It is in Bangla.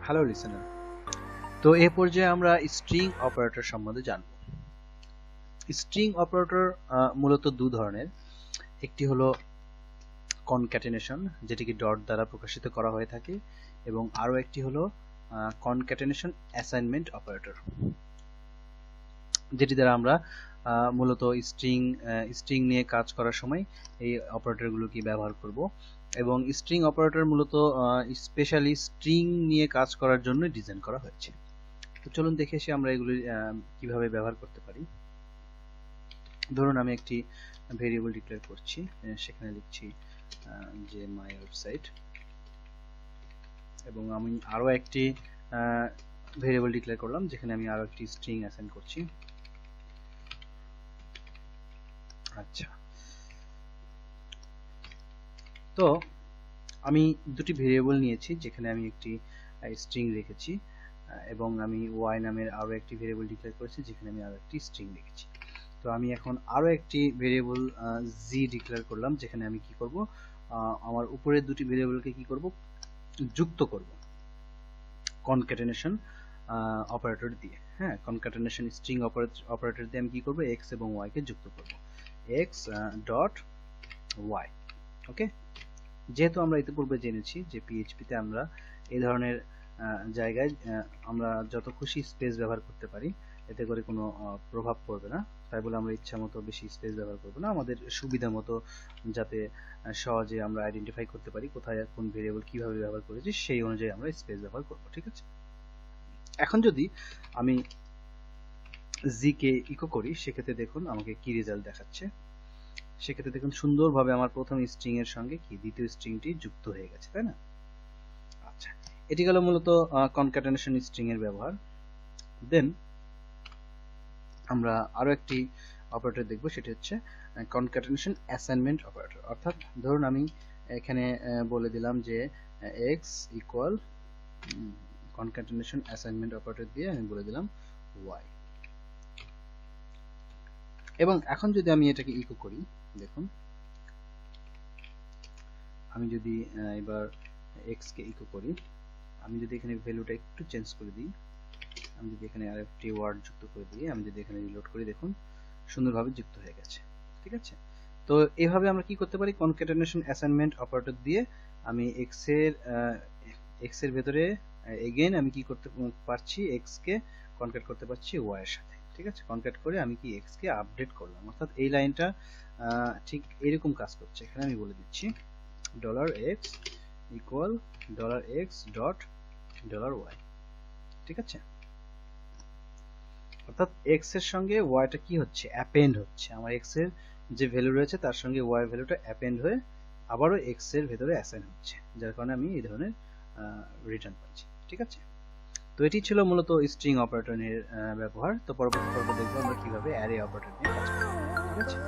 হ্যালো লিসেনার, তো এই পর্যায়ে আমরা স্ট্রিং অপারেটর সম্বন্ধে জানব। স্ট্রিং অপারেটর মূলত দু ধরনের। একটি হলো কনক্যাটেনেশন, যেটিকে ডট দ্বারা প্রকাশিত করা হয়ে থাকে, এবং আরো একটি হলো কনক্যাটেনেশন অ্যাসাইনমেন্ট অপারেটর, যেটি দ্বারা আমরা মূলত স্ট্রিং নিয়ে কাজ করার সময় এই অপারেটরগুলোকে ব্যবহার করব। এবং স্ট্রিং অপারেটর মূলত স্পেশালি স্ট্রিং নিয়ে কাজ করার জন্য ডিজাইন করা হয়েছে। তো চলুন দেখে এসে আমরা এগুলি কিভাবে ব্যবহার করতে পারি। ধরুন আমি একটি ভেরিয়েবল ডিক্লেয়ার করছি, সেখানে লিখছি যে মাই ওয়েবসাইট, এবং আমি আরো একটি ভেরিয়েবল ডিক্লেয়ার করলাম যেখানে আমি আরো একটি স্ট্রিং অ্যাসাইন করছি। আচ্ছা, তো আমি দুটি ভেরিয়েবল নিয়েছি যেখানে আমি একটি স্ট্রিং রেখেছি, এবং আমি y নামের আরো একটি ভেরিয়েবল ডিক্লেয়ার করেছি যেখানে আমি আরো একটি স্ট্রিং রেখেছি। তো আমি এখন আরো একটি ভেরিয়েবল z ডিক্লেয়ার করলাম যেখানে আমি কি করব, আমার উপরের দুটি ভেরিয়েবলকে কি করব, যুক্ত করব কনক্যাটেনেশন অপারেটর দিয়ে। হ্যাঁ, কনক্যাটেনেশন স্ট্রিং অপারেটর দিয়ে আমি কি করব, x এবং y কে যুক্ত করব, x ডট y। ওকে, যেহেতু আমরা ইতিপূর্বে জেনেছি যে পিএইচপিতে আমরা এই ধরনের জায়গায় আমরা যত খুশি স্পেস ব্যবহার করতে পারি, এতে করে কোনো প্রভাব পড়বে না। তাই বলে আমরা ইচ্ছা মতো বেশি স্পেস ব্যবহার করব না, আমাদের সুবিধা মতো যাতে সহজে আমরা আইডেন্টিফাই করতে পারি কোথায় কোন ভেরিয়েবল কিভাবে ব্যবহার করেছি, সেই অনুযায়ী আমরা স্পেস ব্যবহার করব। ঠিক আছে, এখন যদি আমি জি কে ইকো করি, সেক্ষেত্রে দেখুন আমাকে কি রেজাল্ট দেখাচ্ছে। সেক্ষেত্রে দেখুন সুন্দরভাবে আমার প্রথম স্ট্রিং এর সঙ্গে কি দ্বিতীয় স্ট্রিংটি যুক্ত হয়ে গেছে, তাই না? আচ্ছা, এটি গেল মূলত কনক্যাটেনেশন স্ট্রিং এর ব্যবহার। দেন আমরা আরো একটি অপারেটর দেখব, সেটি হচ্ছে কনক্যাটেনেশন অ্যাসাইনমেন্ট অপারেটর। অর্থাৎ ধরুন আমি এখানে বলে দিলাম যে x equal concatenation assignment operator দিয়ে আমি বলে দিলাম y। এবং এখন যদি আমি এটাকে ইকো করি, দেখুন আমি যদি এবার x কে ইকো করি, আমি যদি এখানে ভ্যালুটা একটু চেঞ্জ করে দিই, আমি যদি এখানে আরেকটি ওয়ার্ড যুক্ত করে দিই, আমি যদি এখানে রিলোড করি, দেখুন সুন্দরভাবে যুক্ত হয়ে গেছে। ঠিক আছে, তো এইভাবে আমরা কি করতে পারি, কনক্যাটেনেশন অ্যাসাইনমেন্ট অপারেটর দিয়ে আমি x এর ভেতরে এগেইন আমি কি করতে পারছি, x কে কনক্যাট করতে পারছি y এর সাথে। ঠিক আছে, কনক্যাট করে আমি কি x কে আপডেট করলাম। অর্থাৎ এই লাইনটা ঠিক এরকম কাজ করছে। এখানে আমি বলে দিচ্ছি $x equal $x dot $y। ঠিক আছে, অর্থাৎ x এর সঙ্গে y টা কি হচ্ছে, অ্যাপেন্ড হচ্ছে। আমার x এর যে ভ্যালু রয়েছে তার সঙ্গে y এর ভ্যালুটা অ্যাপেন্ড হয়ে আবারও x এর ভেতরে অ্যাসাইন হচ্ছে, যার কারণে আমি এই ধরনের রিটার্ন পাচ্ছি। ঠিক আছে, তো এটি ছিল মূলত স্ট্রিং অপারেটর এর ব্যবহার। তো পরবর্তী পর্বে দেখবো আমরা কিভাবে অ্যারে অপারেটর নিয়ে কাজ করব। ঠিক আছে।